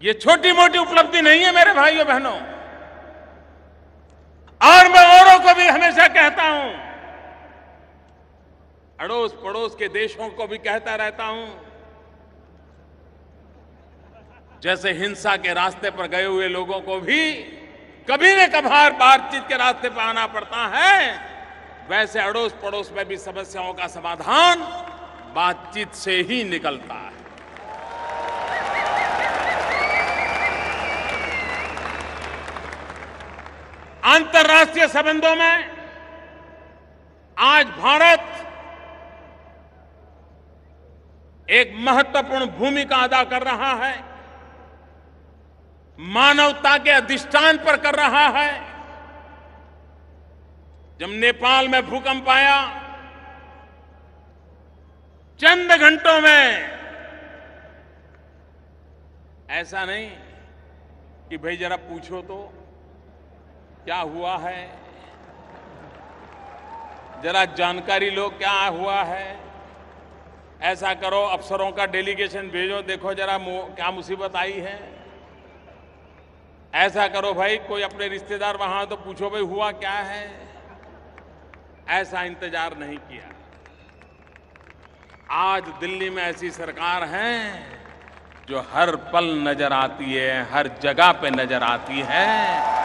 ये छोटी मोटी उपलब्धि नहीं है मेरे भाइयों बहनों। और मैं औरों को भी हमेशा कहता हूं, अड़ोस पड़ोस के देशों को भी कहता रहता हूं, जैसे हिंसा के रास्ते पर गए हुए लोगों को भी कभी न कभार बातचीत के रास्ते पर आना पड़ता है, वैसे अड़ोस पड़ोस में भी समस्याओं का समाधान बातचीत से ही निकलता है। अंतर्राष्ट्रीय संबंधों में आज भारत एक महत्वपूर्ण भूमिका अदा कर रहा है, मानवता के अधिष्ठान पर कर रहा है। जब नेपाल में भूकंप आया, चंद घंटों में, ऐसा नहीं कि भाई जरा पूछो तो क्या हुआ है, जरा जानकारी लो क्या हुआ है, ऐसा करो अफसरों का डेलीगेशन भेजो, देखो जरा क्या मुसीबत आई है, ऐसा करो भाई कोई अपने रिश्तेदार वहां तो पूछो भाई हुआ क्या है। ऐसा इंतजार नहीं किया। आज दिल्ली में ऐसी सरकार है जो हर पल नजर आती है, हर जगह पे नजर आती है।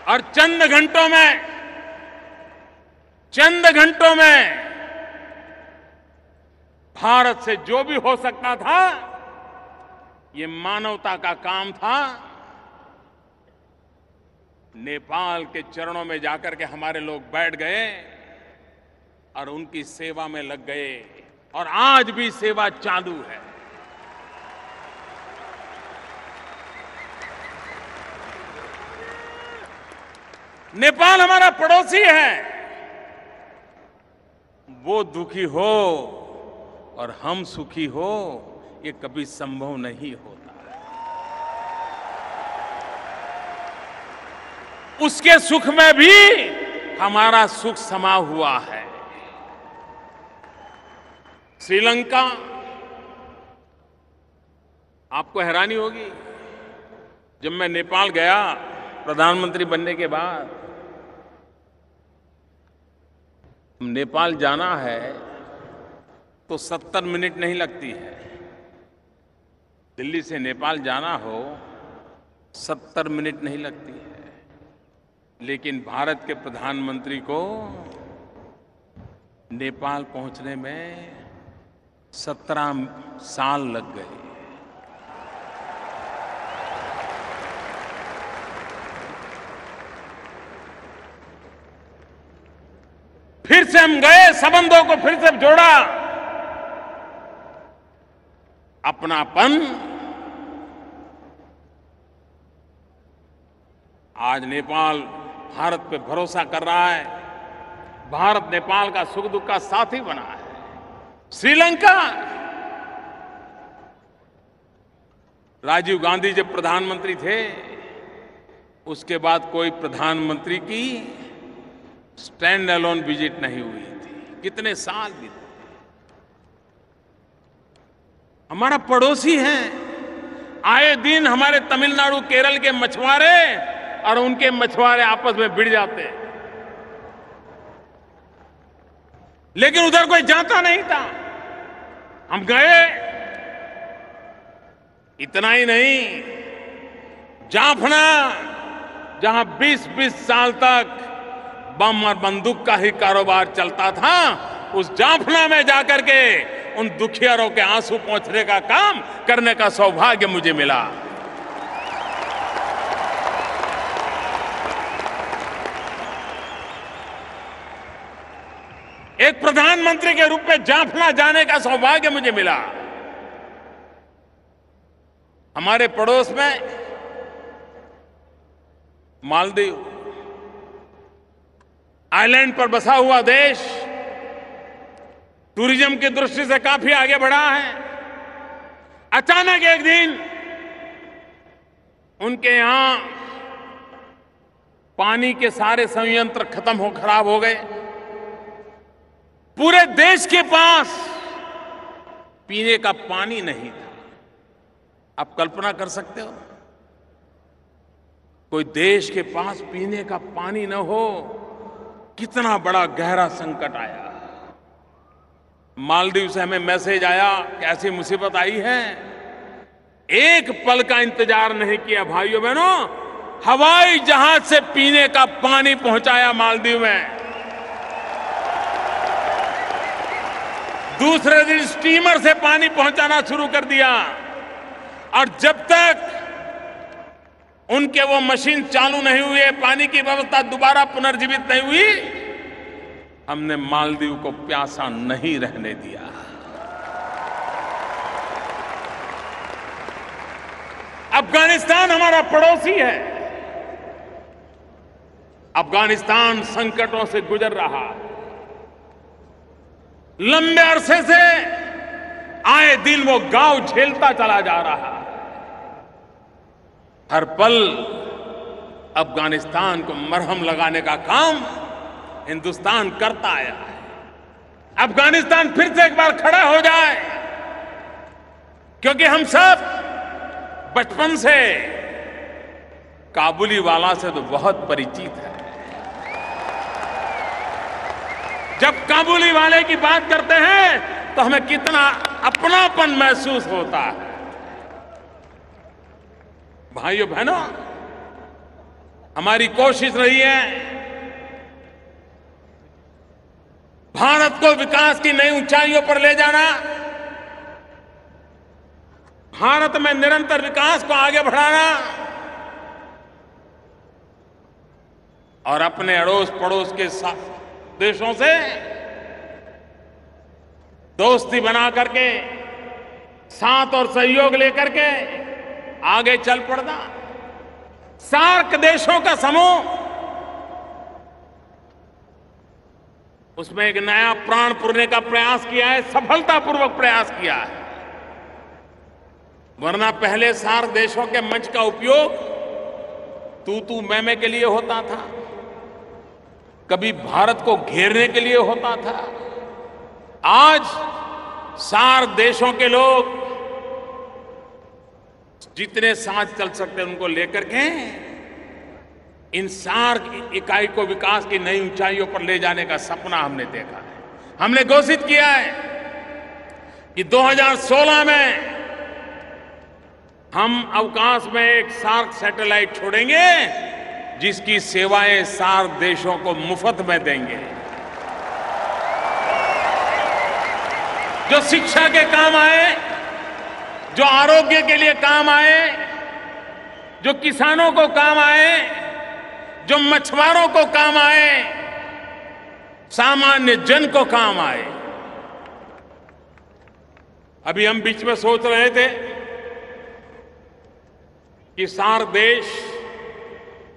और चंद घंटों में भारत से जो भी हो सकता था, ये मानवता का काम था, नेपाल के चरणों में जाकर के हमारे लोग बैठ गए और उनकी सेवा में लग गए, और आज भी सेवा चालू है। नेपाल हमारा पड़ोसी है, वो दुखी हो और हम सुखी हो, ये कभी संभव नहीं होता। उसके सुख में भी हमारा सुख समा हुआ है। श्रीलंका, आपको हैरानी होगी, जब मैं नेपाल गया प्रधानमंत्री बनने के बाद, नेपाल जाना है तो 70 मिनट नहीं लगती है। दिल्ली से नेपाल जाना हो 70 मिनट नहीं लगती है। लेकिन भारत के प्रधानमंत्री को नेपाल पहुंचने में 17 साल लग गए। फिर से हम गए, संबंधों को फिर से जोड़ा, अपनापन। आज नेपाल भारत पे भरोसा कर रहा है, भारत नेपाल का सुख दुख का साथी बना है। श्रीलंका, राजीव गांधी जब प्रधानमंत्री थे, उसके बाद कोई प्रधानमंत्री की स्टैंड अलोन विजिट नहीं हुई थी। कितने साल बीते। हमारा पड़ोसी है। आए दिन हमारे तमिलनाडु केरल के मछुआरे और उनके मछुआरे आपस में भिड़ जाते, लेकिन उधर कोई जाता नहीं था। हम गए, इतना ही नहीं, जाफना, जहां 20-20 साल तक बम और बंदूक का ही कारोबार चलता था, उस जाफना में जाकर के उन दुखियारों के आंसू पोंछने का काम करने का सौभाग्य मुझे मिला। एक प्रधानमंत्री के रूप में जाफना जाने का सौभाग्य मुझे मिला। हमारे पड़ोस में मालदीव, आइलैंड पर बसा हुआ देश, टूरिज्म की दृष्टि से काफी आगे बढ़ा है। अचानक एक दिन उनके यहां पानी के सारे संयंत्र खराब हो गए। पूरे देश के पास पीने का पानी नहीं था। आप कल्पना कर सकते हो, कोई देश के पास पीने का पानी न हो, कितना बड़ा गहरा संकट आया। मालदीव से हमें मैसेज आया कि ऐसी मुसीबत आई है, एक पल का इंतजार नहीं किया भाइयों बहनों, हवाई जहाज से पीने का पानी पहुंचाया मालदीव में। दूसरे दिन स्टीमर से पानी पहुंचाना शुरू कर दिया, और जब तक उनके वो मशीन चालू नहीं हुई, पानी की व्यवस्था दोबारा पुनर्जीवित नहीं हुई, हमने मालदीव को प्यासा नहीं रहने दिया। अफगानिस्तान हमारा पड़ोसी है। अफगानिस्तान संकटों से गुजर रहा है। लंबे अरसे से आए दिन वो गांव झेलता चला जा रहा है। हर पल अफगानिस्तान को मरहम लगाने का काम हिंदुस्तान करता आया है। अफगानिस्तान फिर से एक बार खड़ा हो जाए, क्योंकि हम सब बचपन से काबुली वाला से तो बहुत परिचित है। जब काबुली वाले की बात करते हैं तो हमें कितना अपनापन महसूस होता है। भाइयों बहनों, हमारी कोशिश रही है भारत को विकास की नई ऊंचाइयों पर ले जाना, भारत में निरंतर विकास को आगे बढ़ाना, और अपने अड़ोस पड़ोस के देशों से दोस्ती बना करके, साथ और सहयोग लेकर के आगे चल पड़ना। सार्क देशों का समूह, उसमें एक नया प्राण पुरने का प्रयास किया है, सफलतापूर्वक प्रयास किया है। वरना पहले सार्क देशों के मंच का उपयोग तू मैं के लिए होता था, कभी भारत को घेरने के लिए होता था। आज सार्क देशों के लोग जितने साथ चल सकते हैं उनको लेकर के इन सार्क इकाई को विकास की नई ऊंचाइयों पर ले जाने का सपना हमने देखा है। हमने घोषित किया है कि 2016 में हम अवकाश में एक सार्क सैटेलाइट छोड़ेंगे, जिसकी सेवाएं सार्क देशों को मुफ्त में देंगे, जो शिक्षा के काम आए, जो आरोग्य के लिए काम आए, जो किसानों को काम आए, जो मछुआरों को काम आए, सामान्य जन को काम आए। अभी हम बीच में सोच रहे थे कि सार्क देश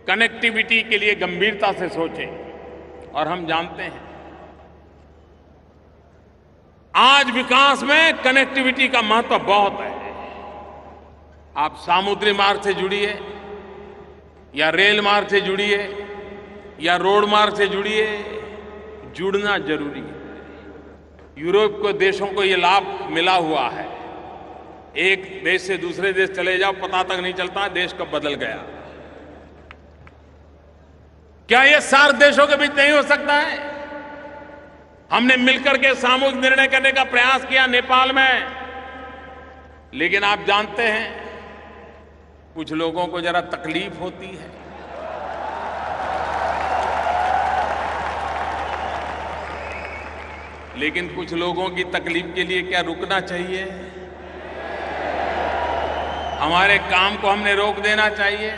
कनेक्टिविटी के लिए गंभीरता से सोचें, और हम जानते हैं आज विकास में कनेक्टिविटी का महत्व बहुत है। आप समुद्री मार्ग से जुड़िए, या रेल मार्ग से जुड़िए, या रोड मार्ग से जुड़िए, जुड़ना जरूरी है। यूरोप के देशों को ये लाभ मिला हुआ है। एक देश से दूसरे देश चले जाओ, पता तक नहीं चलता देश कब बदल गया। क्या ये सार्क देशों के बीच नहीं हो सकता है? हमने मिलकर के सामूहिक निर्णय करने का प्रयास किया नेपाल में, लेकिन आप जानते हैं कुछ लोगों को जरा तकलीफ होती है। लेकिन कुछ लोगों की तकलीफ के लिए क्या रुकना चाहिए? हमारे काम को हमने रोक देना चाहिए?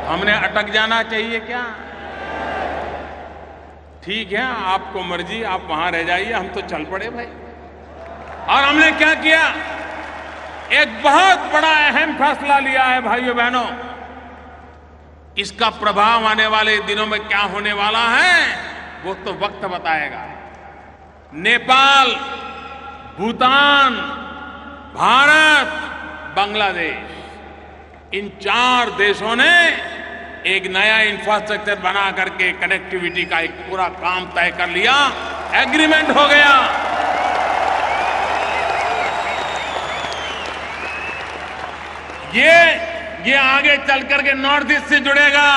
हमने अटक जाना चाहिए क्या? ठीक है, आपको मर्जी, आप वहां रह जाइए, हम तो चल पड़े भाई। और हमने क्या किया? एक बहुत बड़ा अहम फैसला लिया है भाइयों बहनों। इसका प्रभाव आने वाले दिनों में क्या होने वाला है वो तो वक्त बताएगा। नेपाल, भूटान, भारत, बांग्लादेश, इन 4 देशों ने एक नया इंफ्रास्ट्रक्चर बना करके कनेक्टिविटी का एक पूरा काम तय कर लिया। एग्रीमेंट हो गया। ये आगे चल करके नॉर्थ ईस्ट से जुड़ेगा,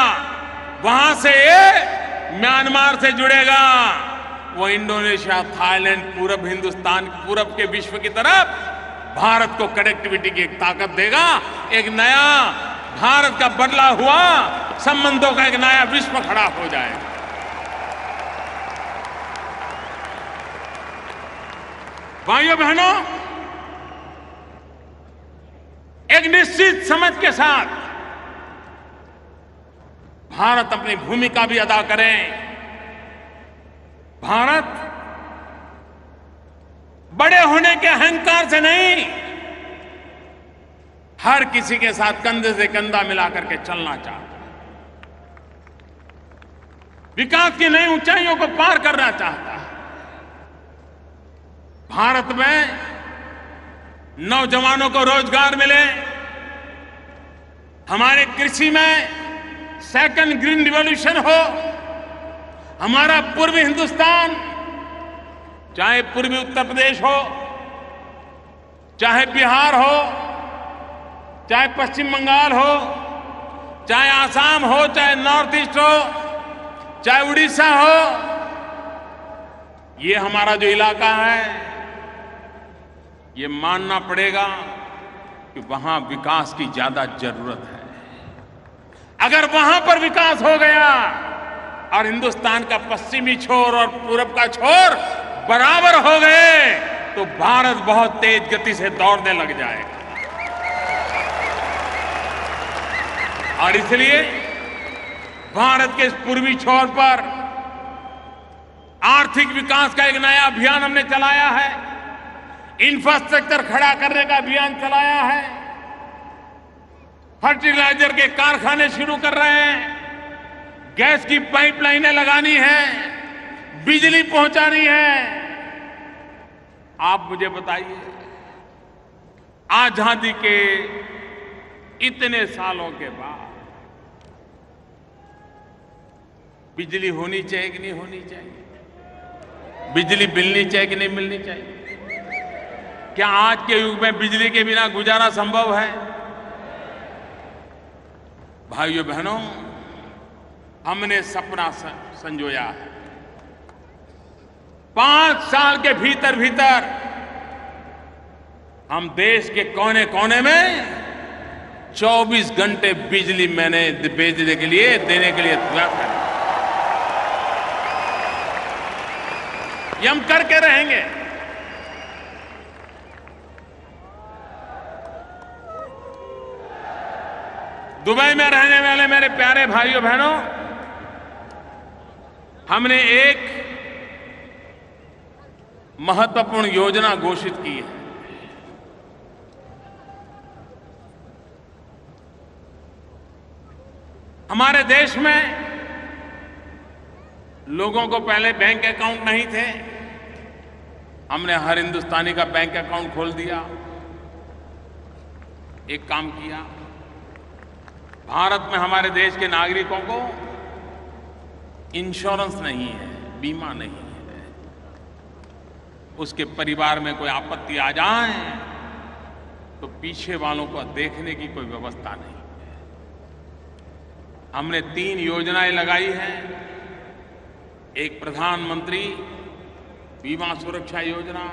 वहां से ये म्यांमार से जुड़ेगा, वो इंडोनेशिया, थाईलैंड, पूरब हिंदुस्तान, पूरब के विश्व की तरफ भारत को कनेक्टिविटी की एक ताकत देगा। एक नया भारत का बदला हुआ संबंधों का एक नया विश्व खड़ा हो जाएगा। भाइयों बहनों, एक निश्चित समझ के साथ भारत अपनी भूमिका भी अदा करे। भारत बड़े होने के अहंकार से नहीं, हर किसी के साथ कंधे से कंधा मिलाकर के चलना चाहता है, विकास की नई ऊंचाइयों को पार करना चाहता है। भारत में नौजवानों को रोजगार मिले, हमारे कृषि में सेकंड ग्रीन रिवॉल्यूशन हो, हमारा पूर्वी हिंदुस्तान, चाहे पूर्वी उत्तर प्रदेश हो, चाहे बिहार हो, चाहे पश्चिम बंगाल हो, चाहे आसाम हो, चाहे नॉर्थ ईस्ट हो, चाहे उड़ीसा हो, ये हमारा जो इलाका है, ये मानना पड़ेगा कि वहां विकास की ज्यादा जरूरत है। अगर वहां पर विकास हो गया और हिंदुस्तान का पश्चिमी छोर और पूरब का छोर बराबर हो गए, तो भारत बहुत तेज गति से दौड़ने लग जाएगा। और इसलिए भारत के इस पूर्वी छोर पर आर्थिक विकास का एक नया अभियान हमने चलाया है, इंफ्रास्ट्रक्चर खड़ा करने का अभियान चलाया है, फर्टिलाइजर के कारखाने शुरू कर रहे हैं, गैस की पाइपलाइनें लगानी है, बिजली पहुंचानी है। आप मुझे बताइए, आजादी के इतने सालों के बाद बिजली होनी चाहिए कि नहीं होनी चाहिए? बिजली मिलनी चाहिए कि नहीं मिलनी चाहिए? क्या आज के युग में बिजली के बिना गुजारा संभव है? भाइयों बहनों, हमने सपना संजोया है। 5 साल के भीतर भीतर हम देश के कोने कोने में 24 घंटे बिजली मैंने भेजने के लिए, देने के लिए तैयार है। ये हम करके रहेंगे। दुबई में रहने वाले मेरे प्यारे भाइयों बहनों, हमने एक महत्वपूर्ण योजना घोषित की है। हमारे देश में लोगों को पहले बैंक अकाउंट नहीं थे, हमने हर हिंदुस्तानी का बैंक अकाउंट खोल दिया। एक काम किया, भारत में हमारे देश के नागरिकों को इंश्योरेंस नहीं है, बीमा नहीं है, उसके परिवार में कोई आपत्ति आ जाए तो पीछे वालों को देखने की कोई व्यवस्था नहीं है। हमने 3 योजनाएं लगाई हैं। एक प्रधानमंत्री बीमा सुरक्षा योजना,